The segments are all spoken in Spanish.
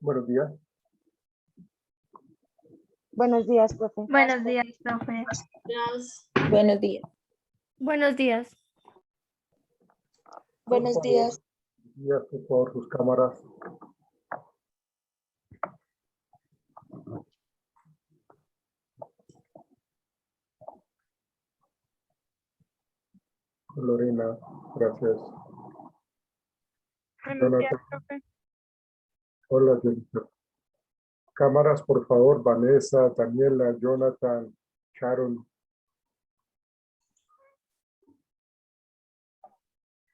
Buenos días. Buenos días, profe. Buenos días, profe. Buenos días. Buenos días. Buenos días. Días, por favor, sus cámaras. Lorena, gracias. Buenos días, Jonathan. profe. Hola, Jennifer. Cámaras, por favor, Vanessa, Daniela, Jonathan, Sharon,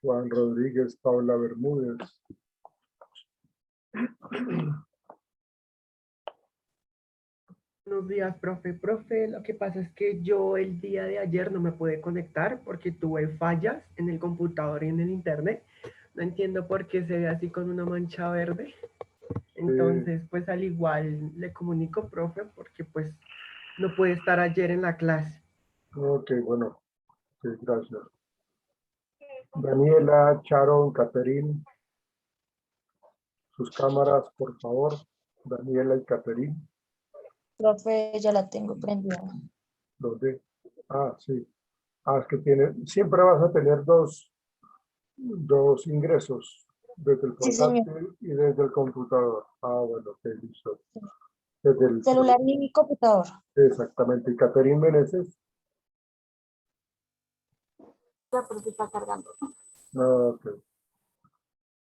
Juan Rodríguez, Paula Bermúdez. Buenos días, profe. Profe, lo que pasa es que yo el día de ayer no me pude conectar porque tuve fallas en el computador y en el internet. No entiendo por qué se ve así con una mancha verde. Entonces, pues al igual le comunico, profe, porque pues no pude estar ayer en la clase. Ok, bueno, sí, gracias. Daniela, Sharon, Caterín, sus cámaras, por favor. Daniela y Caterín. Profe, ya la tengo prendida. ¿Dónde? Ah, sí. Ah, es que siempre vas a tener dos ingresos, desde el Sí, señor. portátil y desde el computador. Ah, bueno, ok, listo. Desde el Celular y computador. Exactamente. Y Caterín Meneses. Ya, profe, está cargando. Ah, ok.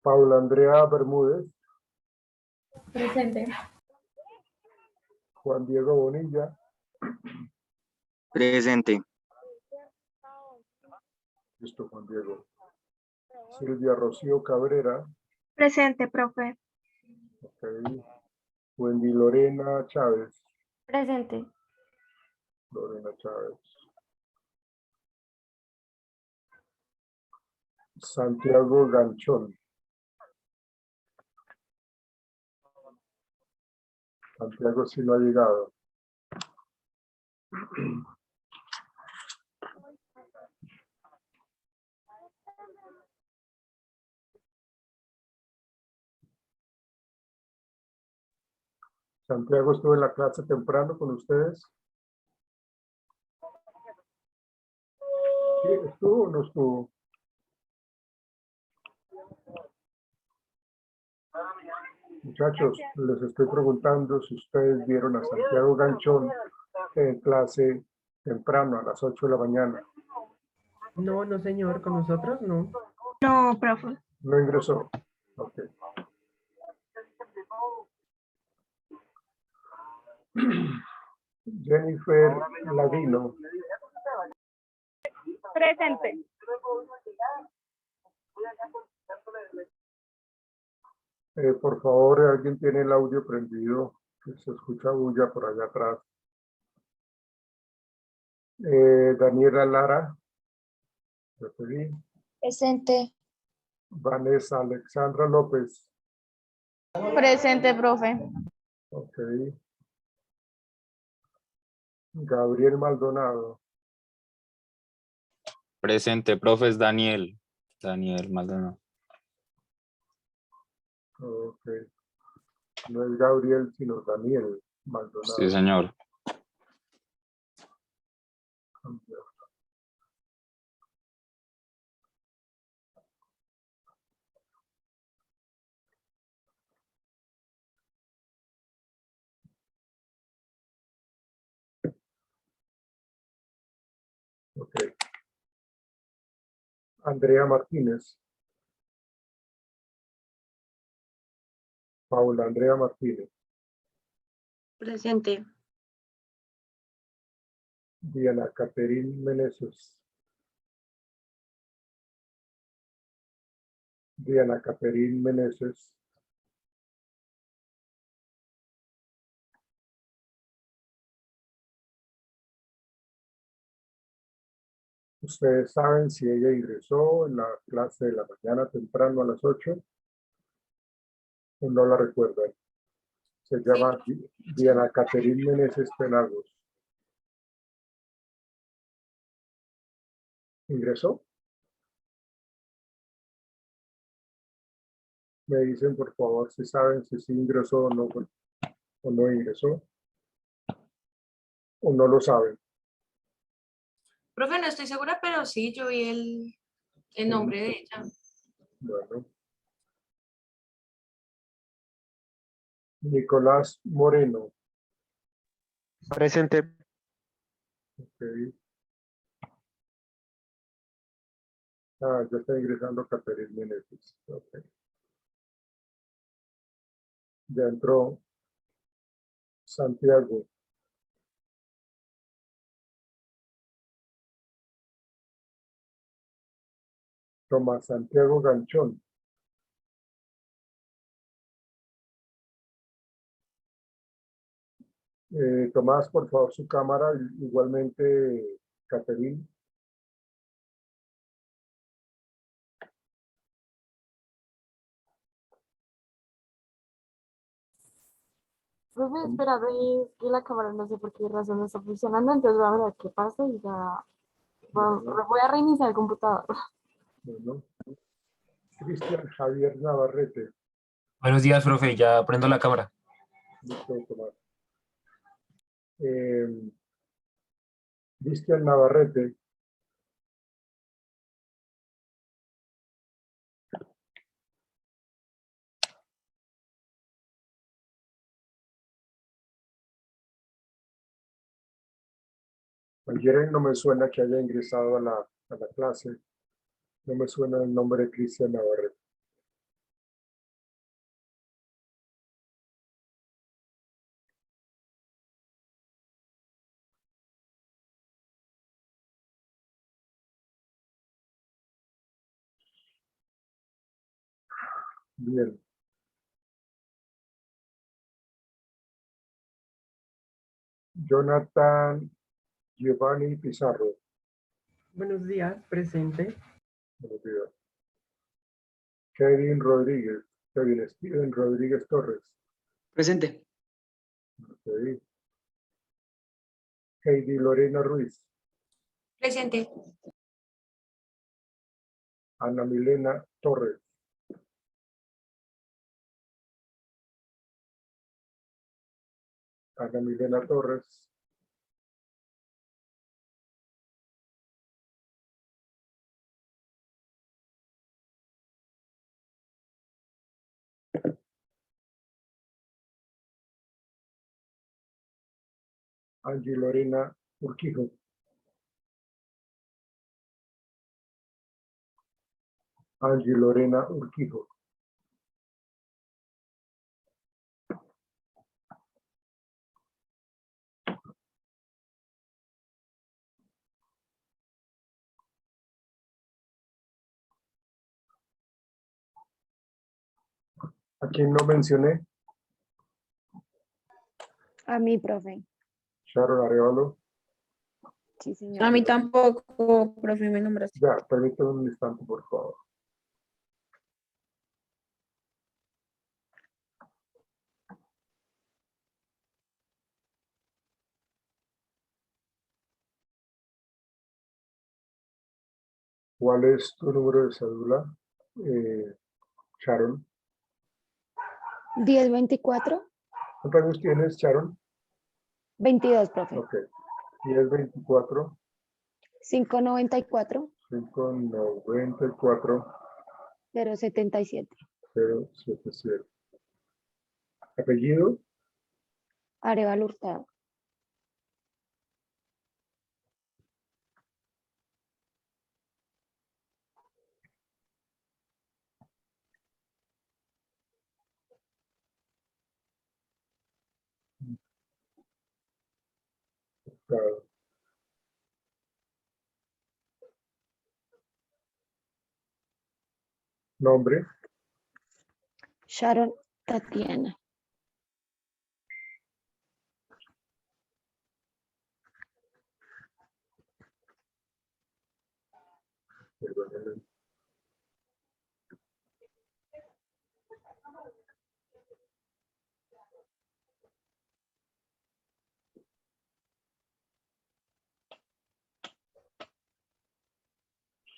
Paula Andrea Bermúdez. Presente. Juan Diego Bonilla. Presente. Listo, Juan Diego. Silvia Rocío Cabrera. Presente, profe. Ok. Wendy Lorena Chávez. Presente. Lorena Chávez. Santiago Ganchón. Santiago sí no ha llegado. Santiago estuvo en la clase temprano con ustedes. ¿Sí, estuvo o no estuvo? Muchachos, les estoy preguntando si ustedes vieron a Santiago Ganchón en clase temprano a las 8 de la mañana. No, no, señor, con nosotros no. No, profe. No ingresó. Ok. Jennifer Ladino. Presente. Por favor, alguien tiene el audio prendido, que se escucha bulla por allá atrás. Daniela Lara. Presente. Vanessa Alexandra López. Presente, profe. Ok. Gabriel Maldonado. Presente, profe, es Daniel. Daniel Maldonado. Ok. No es Gabriel, sino Daniel Maldonado. Sí, señor. Ok. Andrea Martínez. Paula Andrea Martínez. Presente. Diana Caterín Meneses. Diana Caterín Meneses. Ustedes saben si ella ingresó en la clase de la mañana temprano a las 8 o no la recuerdan. Se llama Diana Caterín Meneses Penagos. ¿Ingresó? Me dicen, por favor, si saben si sí ingresó o no ingresó, o no lo saben. Profe, no estoy segura, pero sí, yo vi el nombre de ella. Bueno. Nicolás Moreno. Presente. Ok. Ah, ya está ingresando Caterina Meneses. Ok. Ya entró Santiago. Tomás Santiago Ganchón. Tomás, por favor, su cámara. Igualmente, Caterina. Profe, espera, ve que la cámara no sé por qué razón no está funcionando, entonces voy a ver qué pasa y ya voy a reiniciar el computador. Bueno. Cristian Javier Navarrete. Buenos días, profe. Ya prendo la cámara. Listo, Tomás. Cristian Navarrete. Ayer no me suena que haya ingresado a la clase. No me suena el nombre de Cristian Navarrete. Bien. Jonathan Giovanni Pizarro. Buenos días, presente. Buenos días. Kevin Rodríguez. Kevin Steven Rodríguez Torres. Presente. Ok. Heidi Lorena Ruiz. Presente. Ana Milena Torres. Ana Milena Torres. Angie Lorena Urquijo. Angie Lorena Urquijo. ¿A quién no mencioné? A mí, profe. Sharon Arevalo. Sí, señor. A mí tampoco, profe, me nombraste. Ya, permítame un instante, por favor. ¿Cuál es tu número de cédula, Sharon? 1024, ¿Cuántos años tienes, Sharon? 22, profe. Ok. 1024 594 594 077. 077. ¿Apellido? Arevalo Hurtado. Claro. Nombre. Sharon Tatiana. Perdónenme.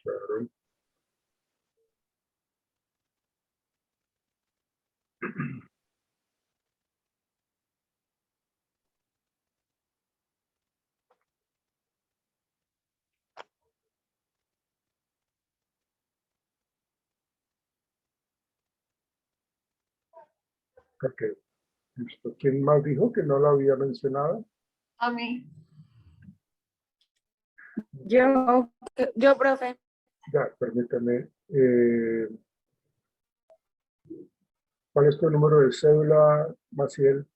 Sharon. Ok, listo. ¿Quién más dijo que no lo había mencionado? A mí. Yo, profe. Ya, permítame. ¿Cuál es tu número de cédula, Maciel?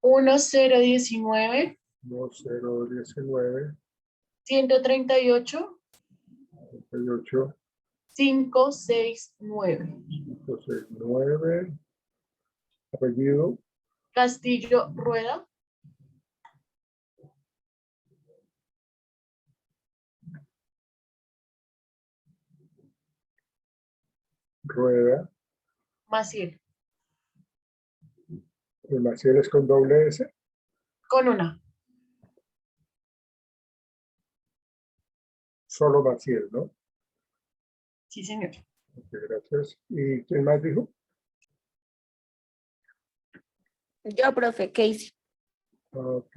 1019 1019 138 38 569. 569. Apellido. Castillo Rueda. Rueda. Maciel. El Maciel es con doble S. Con una. Solo Maciel, ¿no? Sí, señor. Ok, gracias. ¿Y quién más dijo? Yo, profe, Casey. Ok.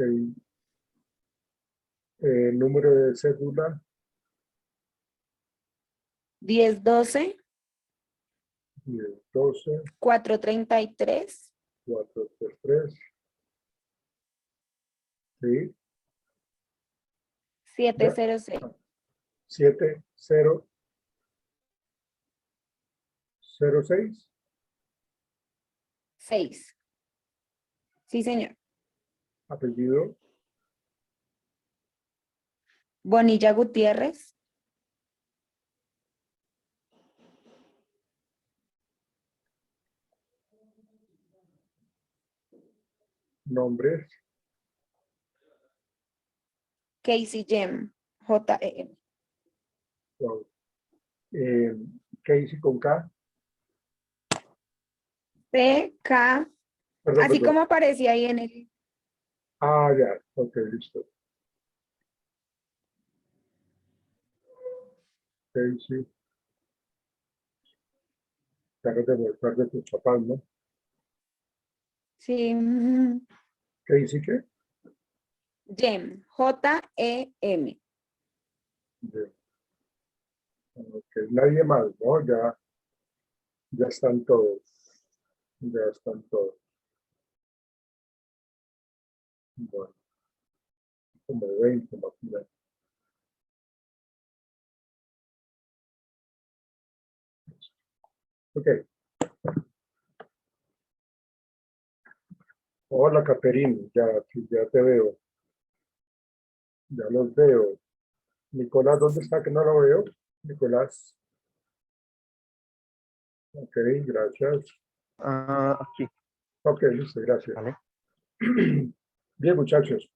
Número de cédula. 1012 12 433 433. Sí. 706. 7006. 6. Sí, señor. Apellido. Bonilla Gutiérrez. Nombres. Casey Jem. J.E.M. Wow. Casey con K. C.K. Perdón, Así perdón. como aparecía ahí en el. Ah, ya. Ok, listo. Casey. Carros de volver de tus papás, ¿no? Sí. Casey, ¿qué? Jem. J.E.M. Bien. Ok, nadie más, ¿no? Ya están todos. Ya están todos. Bueno, como 20 más o menos. Ok. Hola, Caterine. Ya te veo. Ya los veo. Nicolás, ¿dónde está que no lo veo? Nicolás. Ok, gracias. Aquí, Ok, listo, gracias. ¿vale? Bien, muchachos.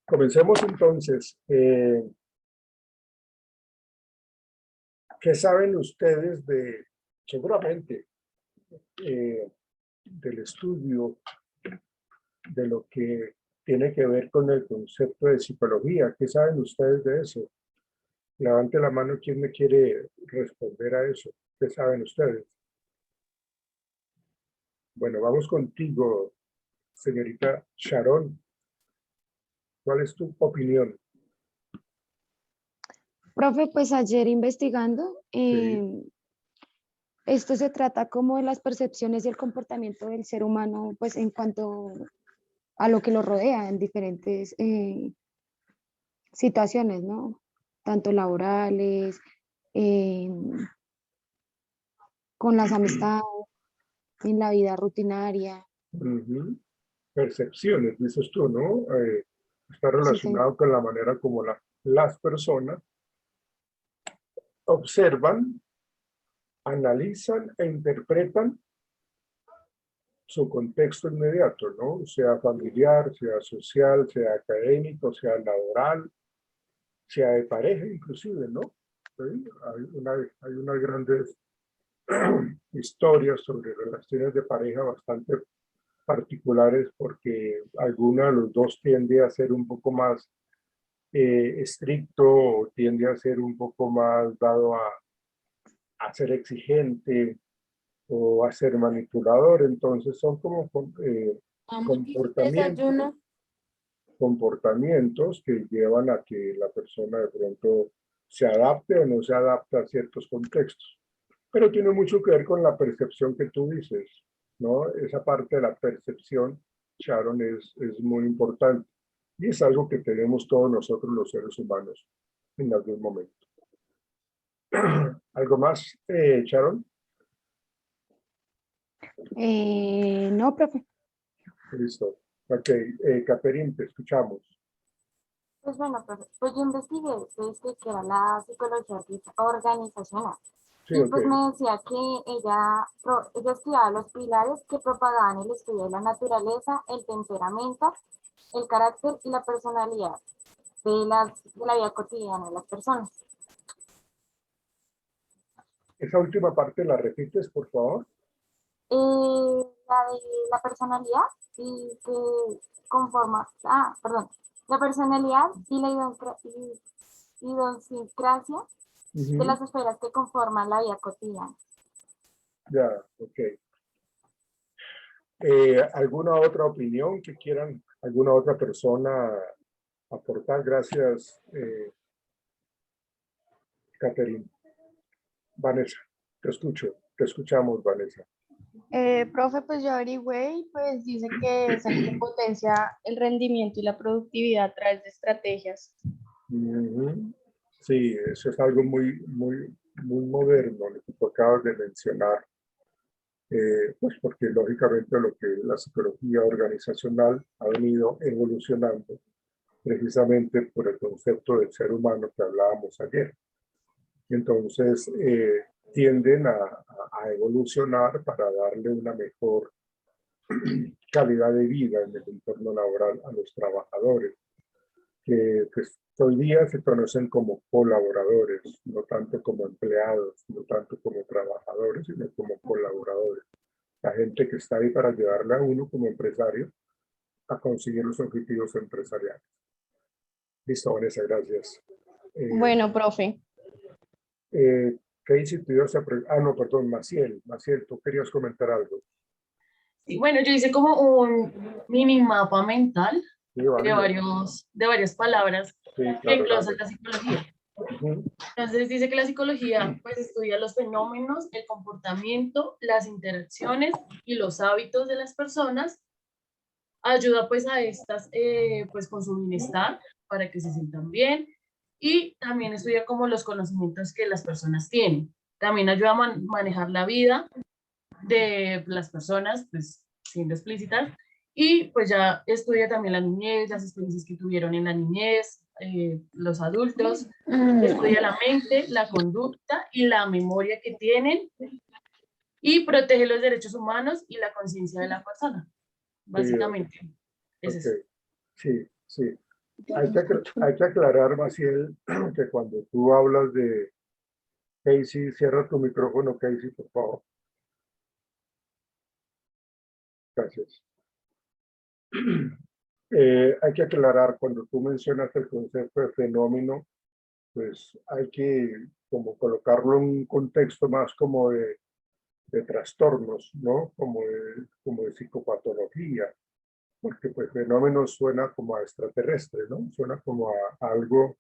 Comencemos entonces. ¿Qué saben ustedes seguramente, del estudio de lo que tiene que ver con el concepto de psicología? ¿Qué saben ustedes de eso? Levante la mano quien me quiere responder a eso. ¿Qué saben ustedes? Bueno, vamos contigo, señorita Sharon. ¿Cuál es tu opinión? Profe, pues ayer investigando, Sí. esto se trata como de las percepciones y el comportamiento del ser humano, pues en cuanto a lo que lo rodea en diferentes situaciones, ¿no? Tanto laborales, eh, con las amistades, en la vida rutinaria. Ujú. Percepciones, dices tú, ¿no? Está Sí, señor. relacionado con la manera como las personas observan, analizan e interpretan su contexto inmediato, ¿no? Sea familiar, sea social, sea académico, sea laboral, sea de pareja inclusive, ¿no? ¿Sí? Hay unas grandes historias sobre relaciones de pareja bastante particulares porque alguno de los dos tiende a ser un poco más estricto o tiende a ser un poco más dado a ser exigente, o a ser manipulador. Entonces son como comportamientos que llevan a que la persona de pronto se adapte o no se adapte a ciertos contextos. Pero tiene mucho que ver con la percepción que tú dices, ¿no? Esa parte de la percepción, Sharon, es muy importante. Y es algo que tenemos todos nosotros los seres humanos en algún momento. ¿Algo más, Sharon? No, profe. Listo. Ok, Catherine, te escuchamos. Pues bueno, pues yo investigué que era la psicología organizacional. Sí, Y ok. pues me decía que ella estudiaba los pilares que propagaban el estudio de la naturaleza, el temperamento, el carácter y la personalidad de la vida cotidiana de las personas. Esa última parte la repites, por favor. La de la personalidad y que conforma, la personalidad y la idiosincrasia de las esferas que conforman la vida cotidiana. Ya, ok. ¿Alguna otra opinión que quieran, alguna otra persona aportar? Gracias, Catherine. Vanessa, te escuchamos, Vanessa. Profe, pues yo averigüé y pues dice que es el que potencia el rendimiento y la productividad a través de estrategias. Sí, eso es algo muy moderno, lo que tú acabas de mencionar. Pues porque lógicamente lo que la psicología organizacional ha venido evolucionando precisamente por el concepto del ser humano que hablábamos ayer. Entonces, tienden a evolucionar para darle una mejor calidad de vida en el entorno laboral a los trabajadores, que pues, hoy día se conocen como colaboradores, no tanto como empleados, no tanto como trabajadores, sino como colaboradores. La gente que está ahí para ayudarle a uno como empresario a conseguir los objetivos empresariales. Listo, Vanessa, gracias. Bueno, profe. Casey, tú ibas a no, perdón, Maciel, tú querías comentar algo. Sí, bueno, yo hice como un mini mapa mental Sí, vale. de varias palabras Sí, que claro, englosan dale. la psicología. Entonces dice que la psicología pues estudia los fenómenos, el comportamiento, las interacciones y los hábitos de las personas, ayuda pues a estas pues con su bienestar para que se sientan bien y también estudia como los conocimientos que las personas tienen. También ayuda a manejar la vida de las personas, pues siendo explícitas, y pues ya estudia también la niñez, las experiencias que tuvieron en la niñez, los adultos, estudia la mente, la conducta y la memoria que tienen y protege los derechos humanos y la conciencia de la persona. Básicamente, es eso. Sí, sí. Hay que aclarar, Maciel, que cuando tú hablas de Casey, cierra tu micrófono, Casey, por favor. Gracias. Hay que aclarar, cuando tú mencionas el concepto de fenómeno, pues hay que como colocarlo en un contexto más como de trastornos, ¿no? Como de psicopatología, porque pues fenómeno suena como a extraterrestre, ¿no? Suena como a algo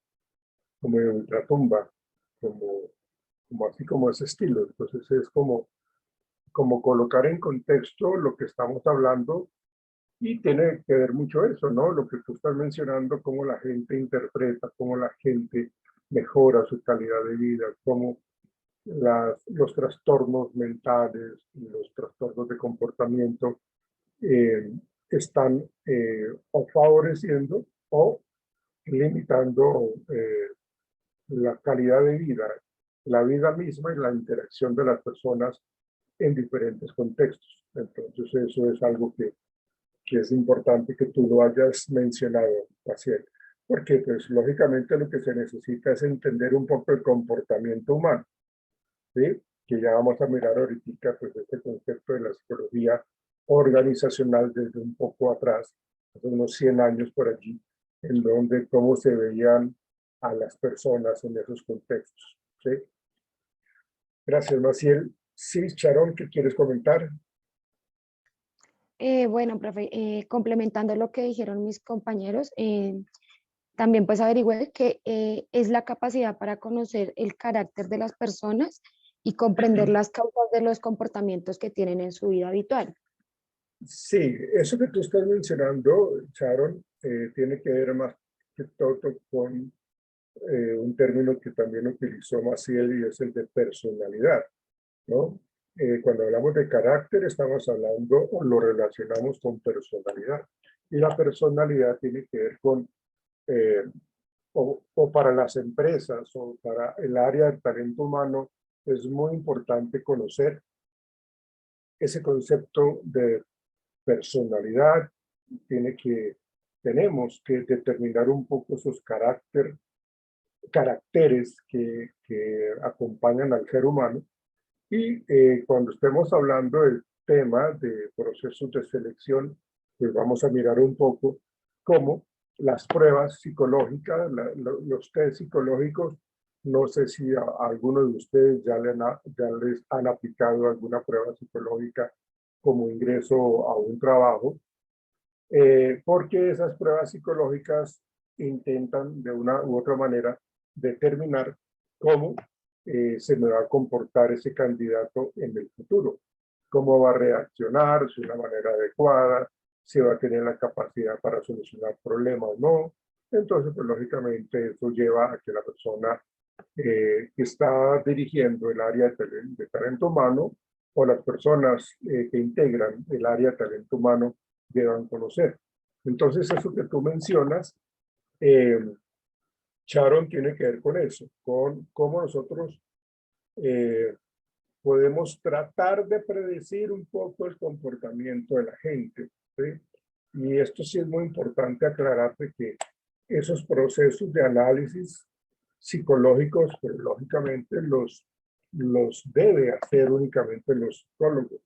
como de ultratumba, como así como ese estilo. Entonces es como colocar en contexto lo que estamos hablando y tiene que ver mucho eso, ¿no? Lo que tú estás mencionando, cómo la gente interpreta, cómo la gente mejora su calidad de vida, cómo los trastornos mentales y los trastornos de comportamiento están o favoreciendo o limitando la calidad de vida, la vida misma y la interacción de las personas en diferentes contextos. Entonces eso es algo que es importante que tú lo hayas mencionado, Maciel, porque pues lógicamente lo que se necesita es entender un poco el comportamiento humano, ¿sí? Que ya vamos a mirar ahorita pues este concepto de la psicología organizacional desde un poco atrás, hace unos 100 años por allí, en donde cómo se veían a las personas en esos contextos, ¿sí? Gracias, Maciel. Sí, Sharon, ¿qué quieres comentar? Bueno, profe, complementando lo que dijeron mis compañeros, también pues averigüé que es la capacidad para conocer el carácter de las personas y comprender las causas de los comportamientos que tienen en su vida habitual. Sí, eso que tú estás mencionando, Sharon, tiene que ver más que todo con un término que también utilizó Maciel y es el de personalidad, ¿no? Cuando hablamos de carácter, estamos hablando o lo relacionamos con personalidad. Y la personalidad tiene que ver con, o para las empresas o para el área del talento humano, es muy importante conocer ese concepto de personalidad. Tenemos que determinar un poco esos caracteres que acompañan al ser humano. Y cuando estemos hablando del tema de procesos de selección, pues vamos a mirar un poco cómo las pruebas psicológicas, los test psicológicos, no sé si a alguno de ustedes ya les han aplicado alguna prueba psicológica como ingreso a un trabajo, porque esas pruebas psicológicas intentan de una u otra manera determinar cómo se me va a comportar ese candidato en el futuro, cómo va a reaccionar, si de una manera adecuada, si va a tener la capacidad para solucionar problemas o no. Entonces, pues lógicamente eso lleva a que la persona que está dirigiendo el área de talento humano o las personas que integran el área de talento humano deban conocer. Entonces, eso que tú mencionas, Sharon, tiene que ver con eso, con cómo nosotros podemos tratar de predecir un poco el comportamiento de la gente, ¿sí? Y esto sí es muy importante aclararte que esos procesos de análisis psicológicos, pues lógicamente los debe hacer únicamente los psicólogos,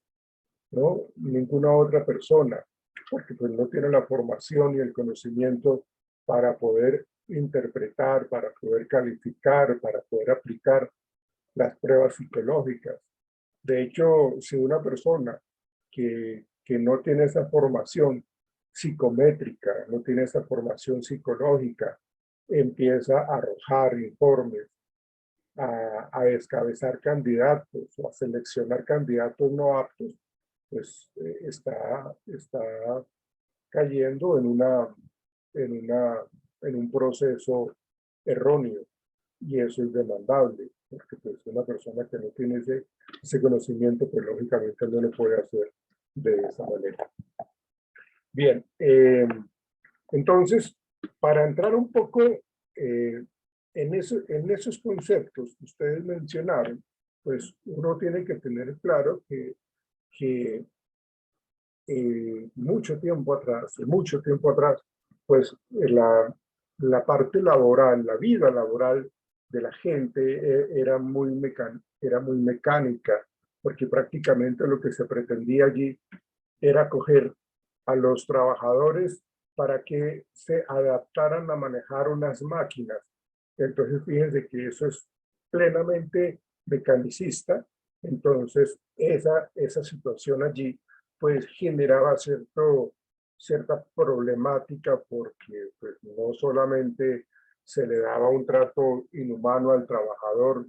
¿no? Ninguna otra persona, porque pues no tiene la formación y el conocimiento para poder interpretar, para poder calificar, para poder aplicar las pruebas psicológicas. De hecho, si una persona que no tiene esa formación psicométrica, no tiene esa formación psicológica, empieza a arrojar informes, a descabezar candidatos o a seleccionar candidatos no aptos, pues está cayendo en un proceso erróneo, y eso es demandable, porque pues una persona que no tiene ese conocimiento, pues lógicamente no lo puede hacer de esa manera. Bien, entonces, para entrar un poco en esos conceptos que ustedes mencionaron, pues uno tiene que tener claro que mucho tiempo atrás, pues la parte laboral, la vida laboral de la gente era muy mecánica, porque prácticamente lo que se pretendía allí era coger a los trabajadores para que se adaptaran a manejar unas máquinas. Entonces, fíjense que eso es plenamente mecanicista. Entonces, esa situación allí, pues, generaba cierta problemática porque pues, no solamente se le daba un trato inhumano al trabajador,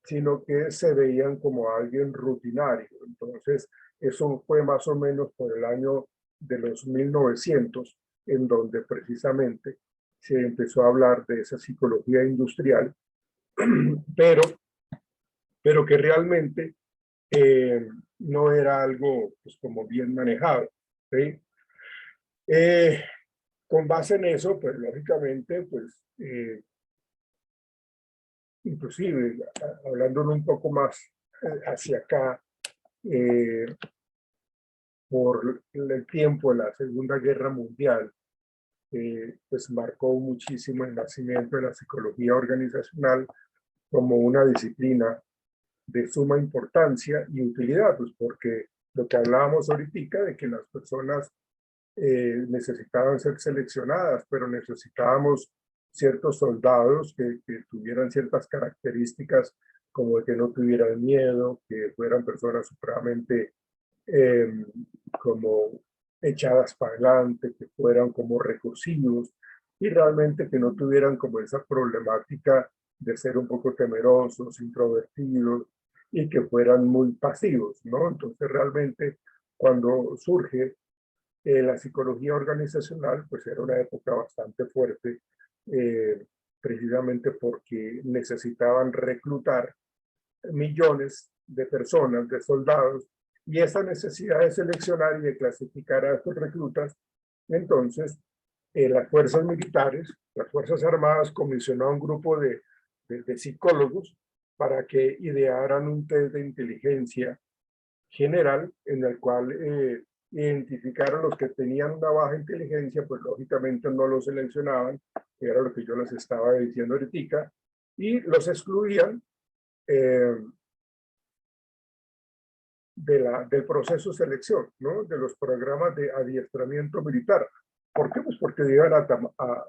sino que se veían como alguien rutinario. Entonces, eso fue más o menos por el año de los 1900, en donde precisamente se empezó a hablar de esa psicología industrial, pero que realmente no era algo pues, como bien manejado, ¿sí? Con base en eso, pues lógicamente, pues inclusive hablando un poco más hacia acá, por el tiempo de la Segunda Guerra Mundial, pues marcó muchísimo el nacimiento de la psicología organizacional como una disciplina de suma importancia y utilidad, pues porque lo que hablábamos ahorita de que las personas necesitaban ser seleccionadas, pero necesitábamos ciertos soldados que tuvieran ciertas características como de que no tuvieran miedo, que fueran personas supremamente como echadas para adelante, que fueran como recursivos y realmente que no tuvieran como esa problemática de ser un poco temerosos, introvertidos y que fueran muy pasivos, ¿no? Entonces realmente cuando surge la psicología organizacional, pues era una época bastante fuerte, precisamente porque necesitaban reclutar millones de personas, de soldados, y esa necesidad de seleccionar y de clasificar a estos reclutas, entonces las fuerzas militares, las fuerzas armadas comisionó a un grupo de psicólogos para que idearan un test de inteligencia general en el cual identificaron los que tenían una baja inteligencia, pues lógicamente no los seleccionaban, que era lo que yo les estaba diciendo ahorita, y los excluían del proceso de selección, ¿no? De los programas de adiestramiento militar. ¿Por qué? Pues porque iban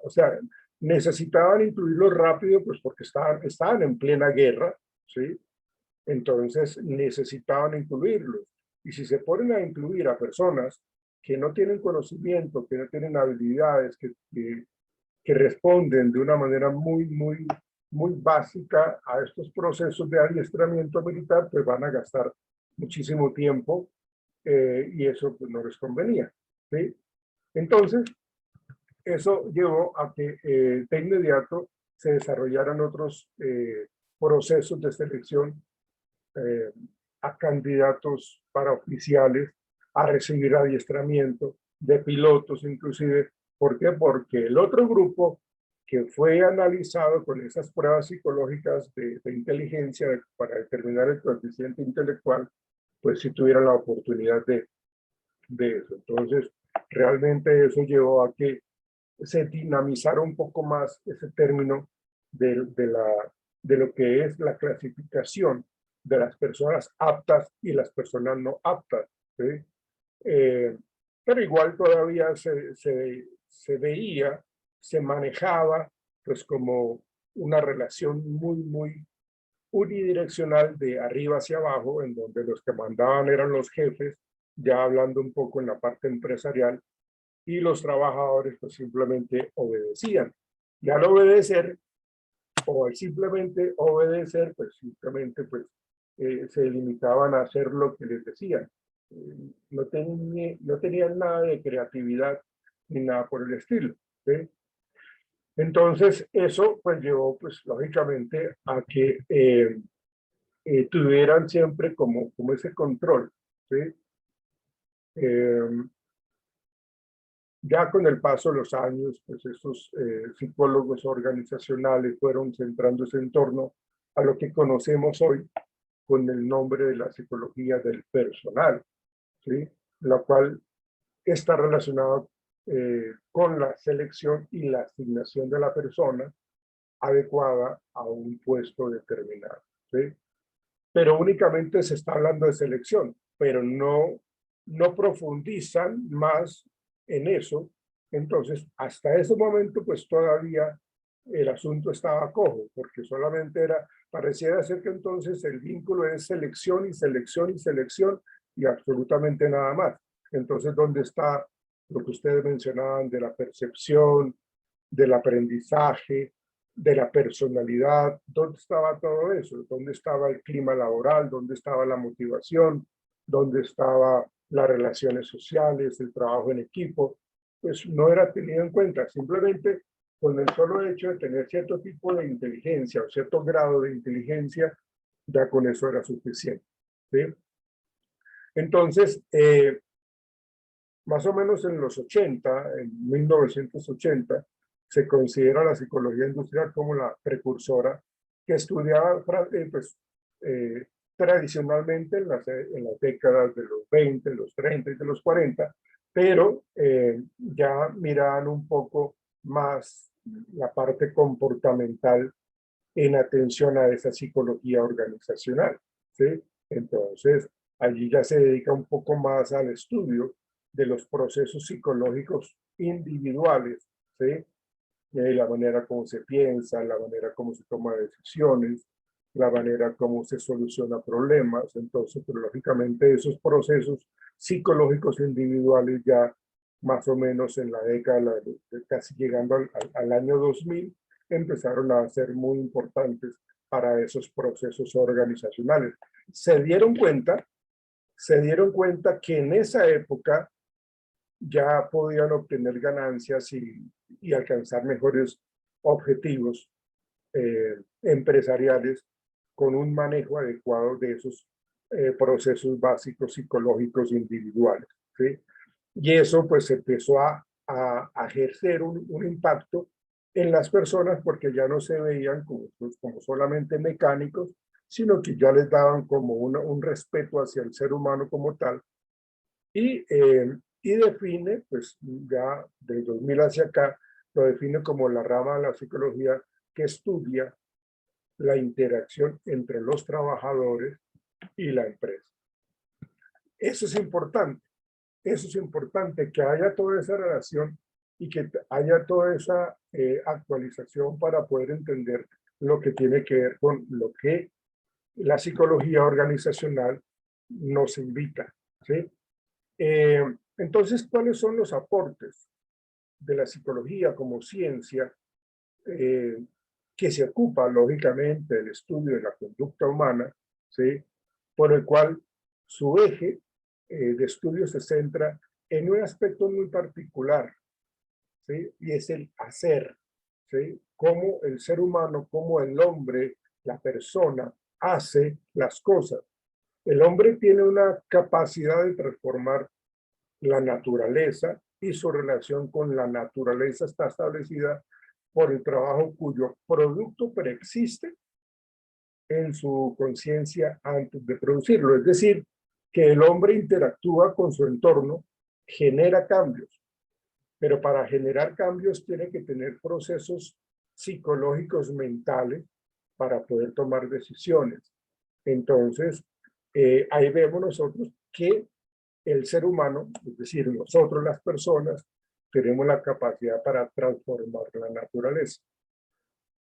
o sea, necesitaban incluirlos rápido, pues porque estaban en plena guerra, ¿sí? Entonces necesitaban incluirlos. Y si se ponen a incluir a personas que no tienen conocimiento, que no tienen habilidades, que responden de una manera muy básica a estos procesos de adiestramiento militar, pues van a gastar muchísimo tiempo y eso pues, no les convenía, ¿sí? Entonces, eso llevó a que de inmediato se desarrollaran otros procesos de selección a candidatos para oficiales, a recibir adiestramiento de pilotos inclusive. ¿Por qué? Porque el otro grupo que fue analizado con esas pruebas psicológicas de inteligencia para determinar el coeficiente intelectual, pues sí tuvieran la oportunidad de eso. Entonces, realmente eso llevó a que se dinamizara un poco más ese término de lo que es la clasificación de las personas aptas y las personas no aptas, ¿sí? Pero igual todavía se veía, se manejaba pues como una relación muy unidireccional de arriba hacia abajo, en donde los que mandaban eran los jefes, ya hablando un poco en la parte empresarial, y los trabajadores pues simplemente obedecían. Y al obedecer, o al simplemente obedecer, pues simplemente pues se limitaban a hacer lo que les decían. No tenían nada de creatividad ni nada por el estilo, ¿sí? Entonces eso pues llevó pues lógicamente a que tuvieran siempre como ese control, ¿sí? Ya con el paso de los años, pues estos psicólogos organizacionales fueron centrándose en torno a lo que conocemos hoy con el nombre de la psicología del personal, ¿sí? La cual está relacionada con la selección y la asignación de la persona adecuada a un puesto determinado, ¿sí? Pero únicamente se está hablando de selección, pero no profundizan más en eso. Entonces, hasta ese momento, pues todavía el asunto estaba cojo, porque solamente pareciera ser que entonces el vínculo es selección y selección y selección y absolutamente nada más. Entonces, ¿dónde está lo que ustedes mencionaban de la percepción, del aprendizaje, de la personalidad? ¿Dónde estaba todo eso? ¿Dónde estaba el clima laboral? ¿Dónde estaba la motivación? ¿Dónde estaban las relaciones sociales, el trabajo en equipo? Pues no era tenido en cuenta. Simplemente con el solo hecho de tener cierto tipo de inteligencia o cierto grado de inteligencia, ya con eso era suficiente, ¿sí? Entonces, más o menos en los 80, en 1980, se considera la psicología industrial como la precursora que estudiaba pues, tradicionalmente en las décadas de los 20, los 30 y de los 40, pero ya miraban un poco más la parte comportamental en atención a esa psicología organizacional, ¿sí? Entonces, allí ya se dedica un poco más al estudio de los procesos psicológicos individuales, ¿sí? La manera como se piensa, la manera como se toma decisiones, la manera como se soluciona problemas. Entonces, pues, lógicamente, esos procesos psicológicos individuales ya más o menos en la década, casi llegando al año 2000, empezaron a ser muy importantes para esos procesos organizacionales. Se dieron cuenta que en esa época ya podían obtener ganancias y alcanzar mejores objetivos empresariales con un manejo adecuado de esos procesos básicos psicológicos individuales, ¿sí? Y eso pues empezó a ejercer un impacto en las personas porque ya no se veían como solamente mecánicos, sino que ya les daban como un respeto hacia el ser humano como tal. Y define, pues ya del 2000 hacia acá, lo define como la rama de la psicología que estudia la interacción entre los trabajadores y la empresa. Eso es importante que haya toda esa relación y que haya toda esa actualización para poder entender lo que tiene que ver con lo que la psicología organizacional nos invita, ¿sí? Entonces, ¿cuáles son los aportes de la psicología como ciencia que se ocupa, lógicamente, del estudio de la conducta humana, ¿sí? Por el cual su eje de estudio se centra en un aspecto muy particular, ¿sí? Y es el hacer, ¿sí? Cómo el ser humano, cómo el hombre, la persona, hace las cosas. El hombre tiene una capacidad de transformar la naturaleza y su relación con la naturaleza está establecida por el trabajo cuyo producto preexiste en su conciencia antes de producirlo. Es decir, que el hombre interactúa con su entorno, genera cambios, pero para generar cambios tiene que tener procesos psicológicos mentales para poder tomar decisiones. Entonces, ahí vemos nosotros que el ser humano, es decir, nosotros las personas, tenemos la capacidad para transformar la naturaleza.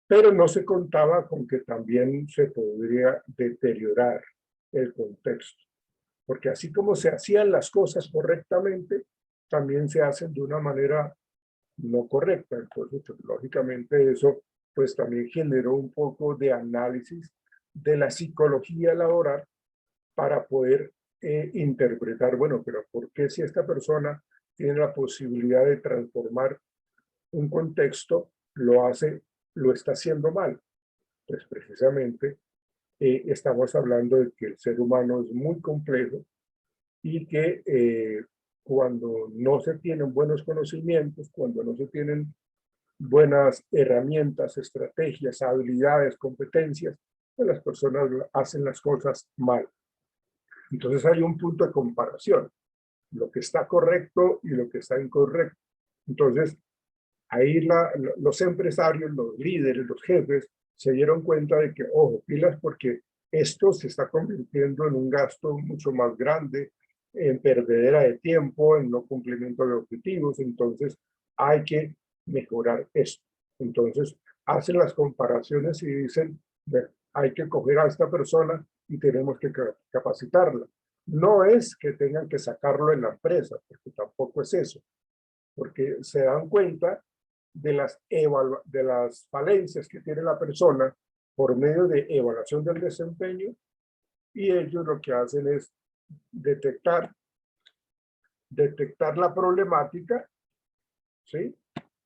Pero no se contaba con que también se podría deteriorar el contexto, porque así como se hacían las cosas correctamente, también se hacen de una manera no correcta. Entonces, pues, lógicamente eso pues también generó un poco de análisis de la psicología laboral para poder interpretar, bueno, pero ¿por qué si esta persona tiene la posibilidad de transformar un contexto, lo está haciendo mal? Pues precisamente estamos hablando de que el ser humano es muy complejo y que cuando no se tienen buenos conocimientos, cuando no se tienen buenas herramientas, estrategias, habilidades, competencias, pues las personas hacen las cosas mal. Entonces hay un punto de comparación, lo que está correcto y lo que está incorrecto. Entonces, ahí los empresarios, los líderes, los jefes, se dieron cuenta de que, ojo, pilas, porque esto se está convirtiendo en un gasto mucho más grande, en perdedera de tiempo, en no cumplimiento de objetivos. Entonces, hay que mejorar esto. Entonces, hacen las comparaciones y dicen, hay que coger a esta persona y tenemos que capacitarla. No es que tengan que sacarlo en la empresa, porque tampoco es eso, porque se dan cuenta de las falencias que tiene la persona por medio de evaluación del desempeño, y ellos lo que hacen es detectar la problemática, ¿sí?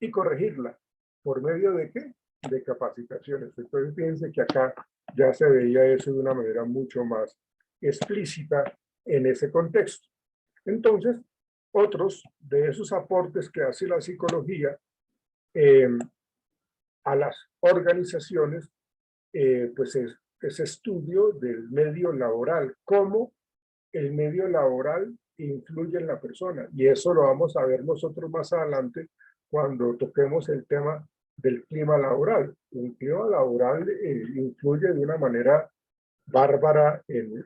Y corregirla. ¿Por medio de qué? De capacitaciones. Entonces fíjense que acá ya se veía eso de una manera mucho más explícita en ese contexto. Entonces, otros de esos aportes que hace la psicología a las organizaciones, pues es ese estudio del medio laboral, cómo el medio laboral influye en la persona. Y eso lo vamos a ver nosotros más adelante cuando toquemos el tema del clima laboral. El clima laboral influye de una manera bárbara en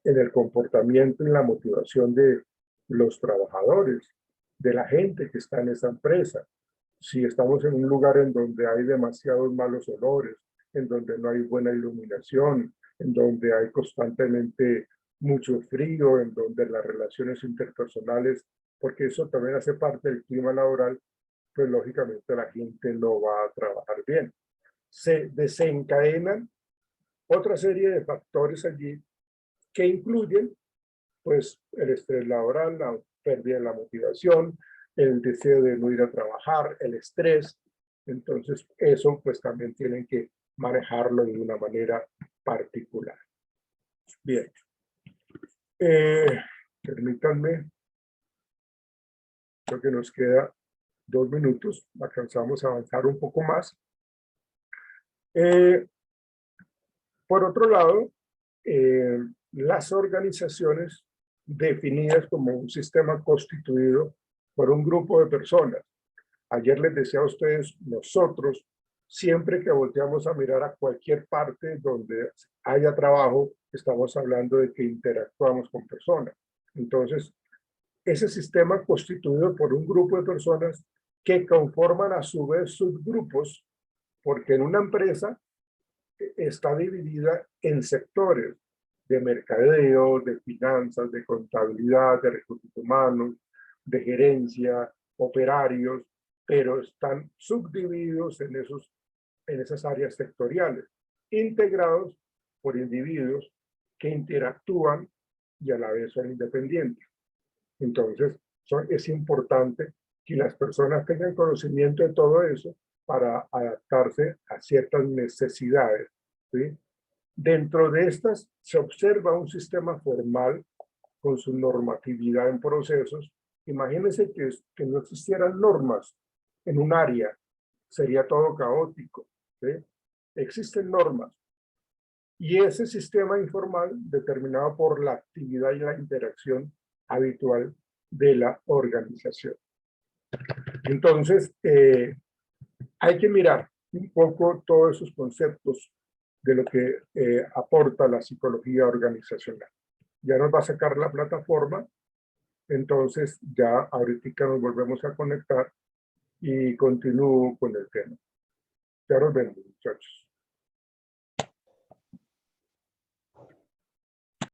el comportamiento y la motivación de los trabajadores, de la gente que está en esa empresa. Si estamos en un lugar en donde hay demasiados malos olores, en donde no hay buena iluminación, en donde hay constantemente mucho frío, en donde las relaciones interpersonales, porque eso también hace parte del clima laboral, pues lógicamente la gente no va a trabajar bien. Se desencadenan otra serie de factores allí que incluyen pues el estrés laboral, la pérdida de la motivación, el deseo de no ir a trabajar, el estrés. Entonces eso pues también tienen que manejarlo de una manera particular. Bien. Permítanme, creo que nos queda 2 minutos, alcanzamos a avanzar un poco más. Por otro lado, las organizaciones definidas como un sistema constituido por un grupo de personas. Ayer les decía a ustedes, nosotros, siempre que volteamos a mirar a cualquier parte donde haya trabajo, estamos hablando de que interactuamos con personas. Entonces, ese sistema constituido por un grupo de personas que conforman a su vez subgrupos, porque en una empresa está dividida en sectores de mercadeo, de finanzas, de contabilidad, de recursos humanos, de gerencia, operarios, pero están subdivididos en esas áreas sectoriales, integrados por individuos que interactúan y a la vez son independientes. Entonces, es importante que las personas tengan conocimiento de todo eso para adaptarse a ciertas necesidades, ¿sí? Dentro de estas se observa un sistema formal con su normatividad en procesos. Imagínense que no existieran normas en un área, sería todo caótico, ¿sí? Existen normas y ese sistema informal determinado por la actividad y la interacción habitual de la organización. Entonces, hay que mirar un poco todos esos conceptos de lo que aporta la psicología organizacional. Ya nos va a sacar la plataforma, entonces ya ahorita nos volvemos a conectar y continúo con el tema. Ya nos vemos, muchachos.